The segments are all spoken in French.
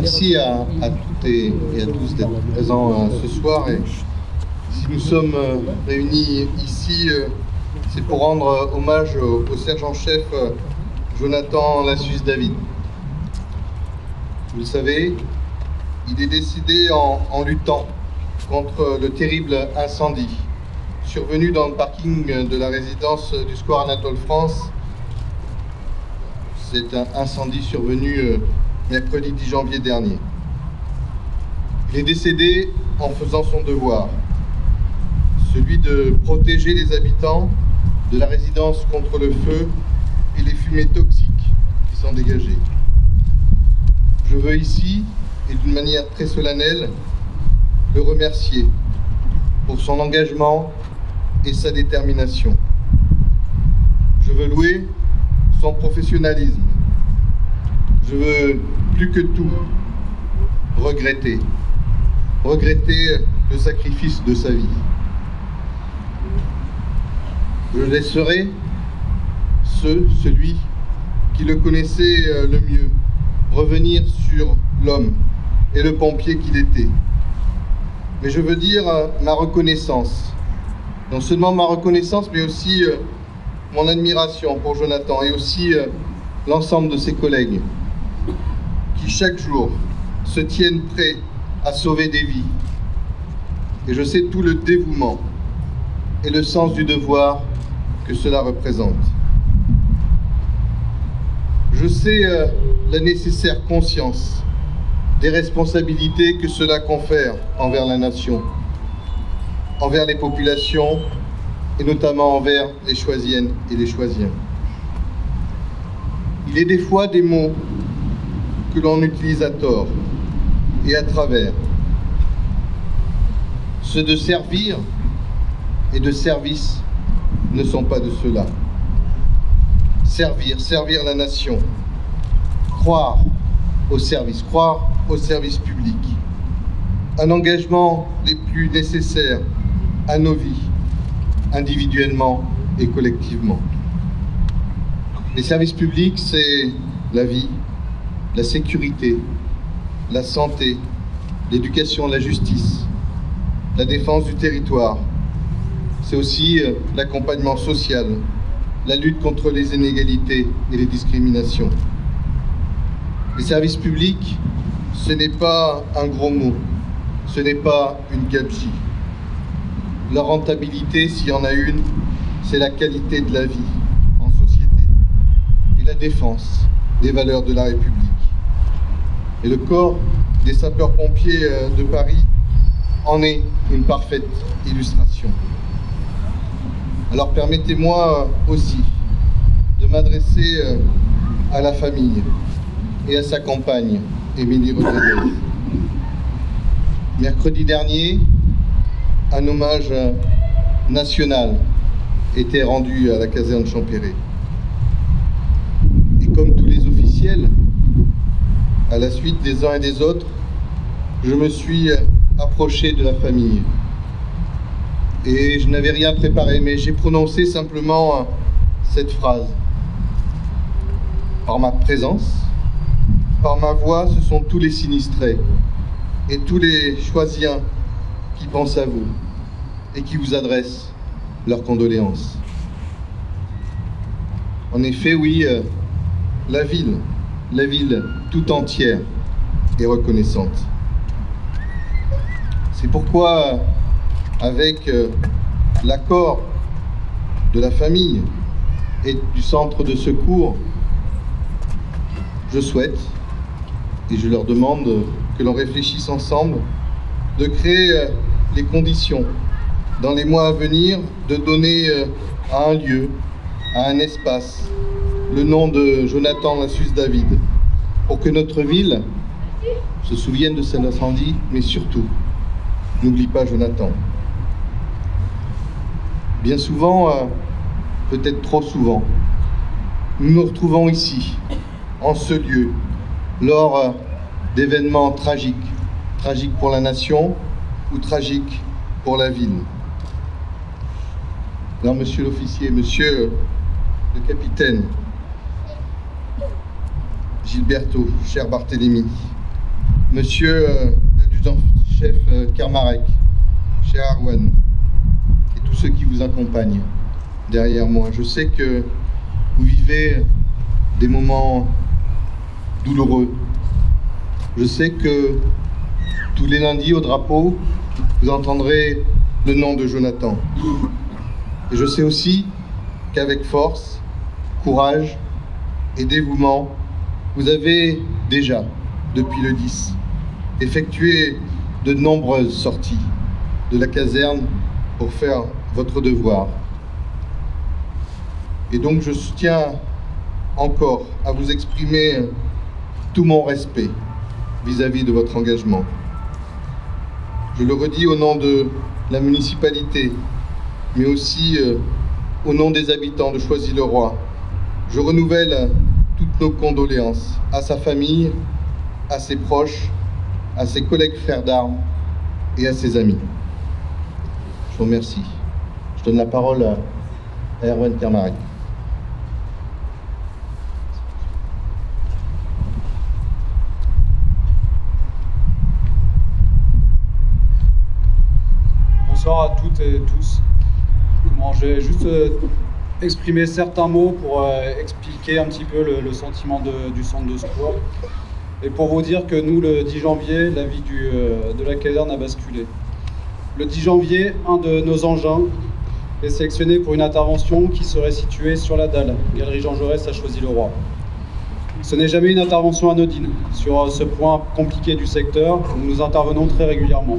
Merci à toutes et à tous d'être présents ce soir. Et si nous sommes réunis ici, c'est pour rendre hommage au sergent-chef Jonathan Lassus-David. Vous le savez, il est décédé en luttant contre le terrible incendie survenu dans le parking de la résidence du Square Anatole France. C'est un incendie survenu mercredi 10 janvier dernier. Il est décédé en faisant son devoir, celui de protéger les habitants de la résidence contre le feu et les fumées toxiques qui s'en dégageaient. Je veux ici, et d'une manière très solennelle, le remercier pour son engagement et sa détermination. Je veux louer son professionnalisme. Je veux plus que tout regretter le sacrifice de sa vie. Je laisserai celui qui le connaissait le mieux, revenir sur l'homme et le pompier qu'il était. Mais je veux dire ma reconnaissance. Non seulement ma reconnaissance, mais aussi mon admiration pour Jonathan et aussi l'ensemble de ses collègues qui chaque jour se tiennent prêts à sauver des vies. Et je sais tout le dévouement et le sens du devoir que cela représente. Je sais la nécessaire conscience des responsabilités que cela confère envers la nation, envers les populations et notamment envers les Choisiennes et les Choisiens. Il est des fois des mots que l'on utilise à tort et à travers. Ceux de servir et de service ne sont pas de cela. Servir la nation, croire au service public, un engagement des plus nécessaires à nos vies, individuellement et collectivement. Les services publics, c'est la vie, la sécurité, la santé, l'éducation, la justice, la défense du territoire. C'est aussi l'accompagnement social, la lutte contre les inégalités et les discriminations. Les services publics, ce n'est pas un gros mot, ce n'est pas une gabegie. Leur rentabilité, s'il y en a une, c'est la qualité de la vie en société et la défense des valeurs de la République. Et le corps des sapeurs-pompiers de Paris en est une parfaite illustration. Alors permettez-moi aussi de m'adresser à la famille et à sa compagne, Émilie Rodriguez. Mercredi dernier, un hommage national était rendu à la caserne Champéret. Et comme tous les officiels, à la suite des uns et des autres, je me suis approché de la famille. Et je n'avais rien préparé, mais j'ai prononcé simplement cette phrase. Par ma présence, par ma voix, ce sont tous les sinistrés et tous les Choisiens qui pensent à vous et qui vous adressent leurs condoléances. En effet, oui, la ville tout entière est reconnaissante. C'est pourquoi, avec l'accord de la famille et du centre de secours, je souhaite et je leur demande que l'on réfléchisse ensemble de créer les conditions dans les mois à venir de donner à un lieu, à un espace, le nom de Jonathan Lassus-David pour que notre ville se souvienne de cet incendie, mais surtout n'oublie pas Jonathan. Bien souvent, peut-être trop souvent, nous nous retrouvons ici, en ce lieu, lors d'événements tragiques pour la nation ou tragiques pour la ville. Alors, monsieur l'officier, monsieur le capitaine Gilberto, cher Barthélemy, Monsieur l'adjudant-chef Kermarek, cher Arwan, et tous ceux qui vous accompagnent derrière moi. Je sais que vous vivez des moments douloureux. Je sais que tous les lundis au drapeau, vous entendrez le nom de Jonathan. Et je sais aussi qu'avec force, courage et dévouement, vous avez déjà, depuis le 10, effectué de nombreuses sorties de la caserne pour faire votre devoir. Et donc je tiens encore à vous exprimer tout mon respect vis-à-vis de votre engagement. Je le redis au nom de la municipalité, mais aussi au nom des habitants de Choisy-le-Roi. Je renouvelle toutes nos condoléances à sa famille, à ses proches, à ses collègues frères d'armes et à ses amis. Je vous remercie. Je donne la parole à Erwan Kermarek. Bonsoir à toutes et tous. Je vais juste exprimer certains mots pour expliquer un petit peu le sentiment du centre de secours. Et pour vous dire que nous, le 10 janvier, la vie de la caserne a basculé. Le 10 janvier, un de nos engins est sélectionné pour une intervention qui serait située sur la dalle, Galerie Jean Jaurès à Choisy-le-Roi. Ce n'est jamais une intervention anodine. Sur ce point compliqué du secteur, nous intervenons très régulièrement.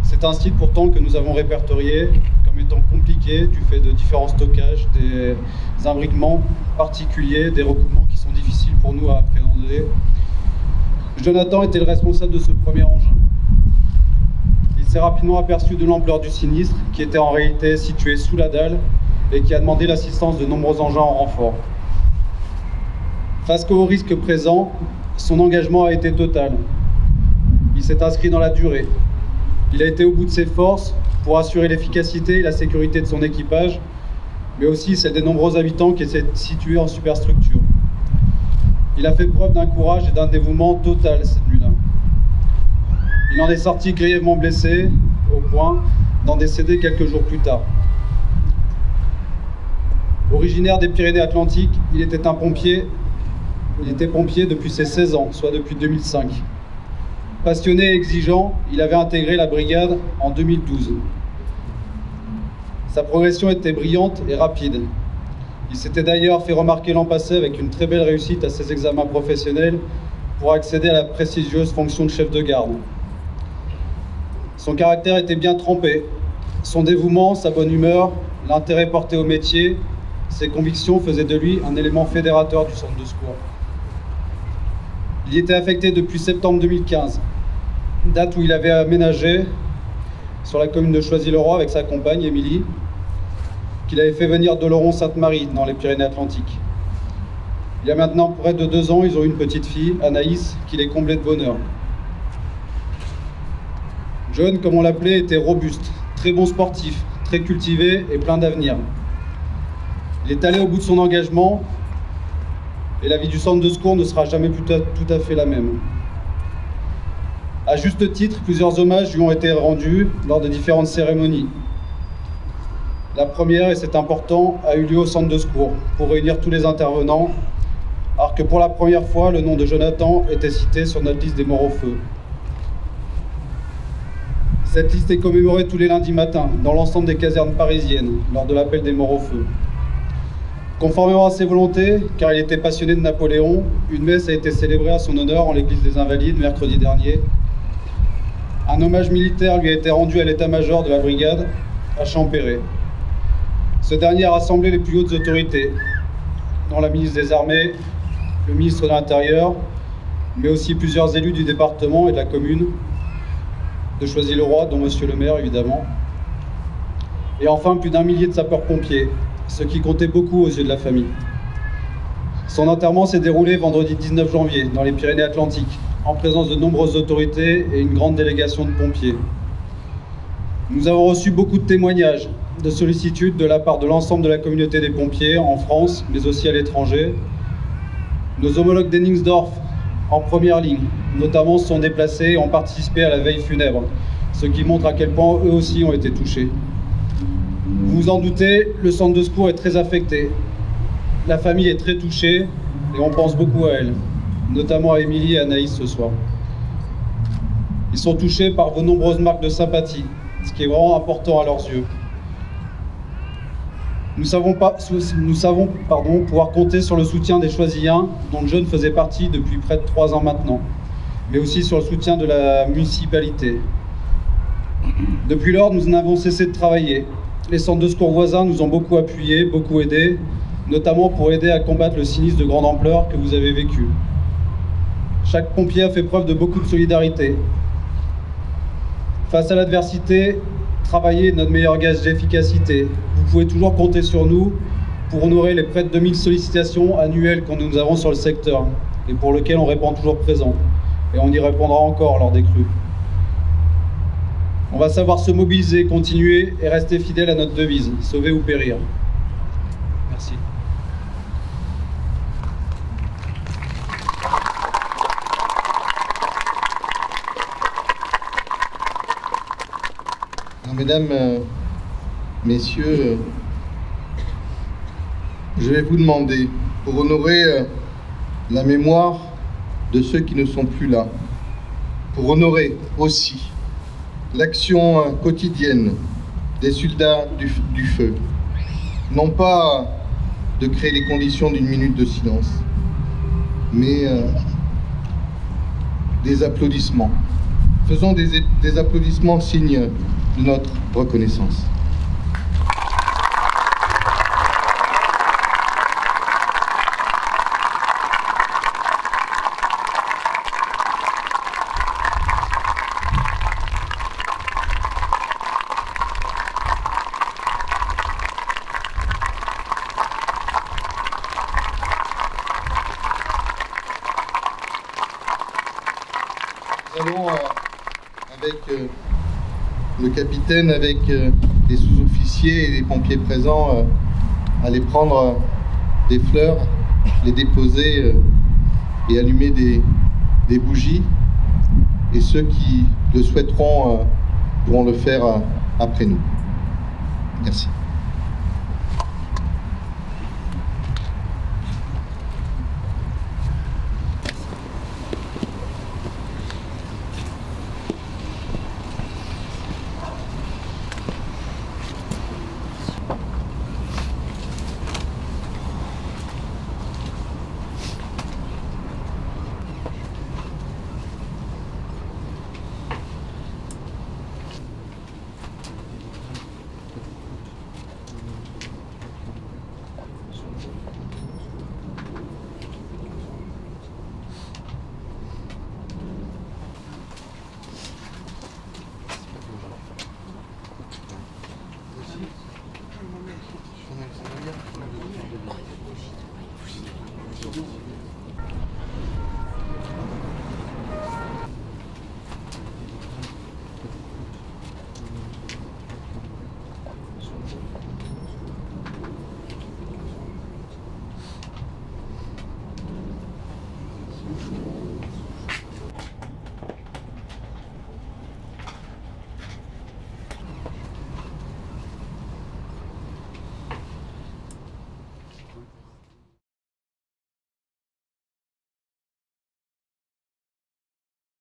C'est un site pourtant que nous avons répertorié comme étant compliqué du fait de différents stockages, des imbriquements particuliers, des recoupements qui sont difficiles pour nous à appréhender. Jonathan était le responsable de ce premier engin. Il s'est rapidement aperçu de l'ampleur du sinistre qui était en réalité situé sous la dalle et qui a demandé l'assistance de nombreux engins en renfort. Face au risque présent, son engagement a été total. Il s'est inscrit dans la durée. Il a été au bout de ses forces pour assurer l'efficacité et la sécurité de son équipage, mais aussi celle des nombreux habitants qui étaient situés en superstructure. Il a fait preuve d'un courage et d'un dévouement total cette nuit-là. Il en est sorti grièvement blessé, au point d'en décéder quelques jours plus tard. Originaire des Pyrénées-Atlantiques, il était pompier depuis ses 16 ans, soit depuis 2005. Passionné et exigeant, il avait intégré la brigade en 2012. Sa progression était brillante et rapide. Il s'était d'ailleurs fait remarquer l'an passé avec une très belle réussite à ses examens professionnels pour accéder à la prestigieuse fonction de chef de garde. Son caractère était bien trempé. Son dévouement, sa bonne humeur, l'intérêt porté au métier, ses convictions faisaient de lui un élément fédérateur du centre de secours. Il y était affecté depuis septembre 2015, date où il avait aménagé sur la commune de Choisy-le-Roi avec sa compagne, Émilie, qu'il avait fait venir d'Oloron-Sainte-Marie, dans les Pyrénées-Atlantiques. Il y a maintenant près de 2 ans, ils ont une petite fille, Anaïs, qui les comblait de bonheur. John, comme on l'appelait, était robuste, très bon sportif, très cultivé et plein d'avenir. Il est allé au bout de son engagement, et la vie du centre de secours ne sera jamais tout à fait la même. À juste titre, plusieurs hommages lui ont été rendus lors de différentes cérémonies. La première, et c'est important, a eu lieu au centre de secours pour réunir tous les intervenants, alors que pour la première fois, le nom de Jonathan était cité sur notre liste des morts au feu. Cette liste est commémorée tous les lundis matins dans l'ensemble des casernes parisiennes lors de l'appel des morts au feu. Conformément à ses volontés, car il était passionné de Napoléon, une messe a été célébrée à son honneur en l'église des Invalides mercredi dernier. Un hommage militaire lui a été rendu à l'état-major de la brigade à Champéret. Ce dernier a rassemblé les plus hautes autorités, dont la ministre des Armées, le ministre de l'Intérieur, mais aussi plusieurs élus du département et de la commune de Choisy-le-Roi, dont Monsieur le maire évidemment, et enfin plus d'1 millier de sapeurs-pompiers, ce qui comptait beaucoup aux yeux de la famille. Son enterrement s'est déroulé vendredi 19 janvier dans les Pyrénées-Atlantiques, en présence de nombreuses autorités et une grande délégation de pompiers. Nous avons reçu beaucoup de témoignages, de sollicitudes de la part de l'ensemble de la communauté des pompiers en France, mais aussi à l'étranger. Nos homologues d'Hennigsdorf en première ligne, notamment se sont déplacés et ont participé à la veille funèbre, ce qui montre à quel point eux aussi ont été touchés. Vous vous en doutez, le centre de secours est très affecté. La famille est très touchée et on pense beaucoup à elle, notamment à Émilie et Anaïs ce soir. Ils sont touchés par vos nombreuses marques de sympathie, ce qui est vraiment important à leurs yeux. Nous savons pouvoir compter sur le soutien des Choisiliens, dont le jeune faisait partie depuis près de 3 ans maintenant, mais aussi sur le soutien de la municipalité. Depuis lors, nous n'avons cessé de travailler. Les centres de secours voisins nous ont beaucoup appuyés, beaucoup aidés, notamment pour aider à combattre le sinistre de grande ampleur que vous avez vécu. Chaque pompier a fait preuve de beaucoup de solidarité. Face à l'adversité, travailler est notre meilleur gage d'efficacité. Vous pouvez toujours compter sur nous pour honorer les près de 2000 sollicitations annuelles que nous avons sur le secteur et pour lesquelles on répond toujours présent. Et on y répondra encore lors des crues. On va savoir se mobiliser, continuer et rester fidèle à notre devise, sauver ou périr. Merci. Alors, mesdames, messieurs, je vais vous demander, pour honorer la mémoire de ceux qui ne sont plus là, pour honorer aussi l'action quotidienne des soldats du feu, non pas de créer les conditions d'une minute de silence, mais des applaudissements. Faisons des applaudissements signe de notre reconnaissance. Nous allons, avec le capitaine, avec les sous-officiers et les pompiers présents, aller prendre des fleurs, les déposer et allumer des bougies. Et ceux qui le souhaiteront pourront le faire après nous. Merci.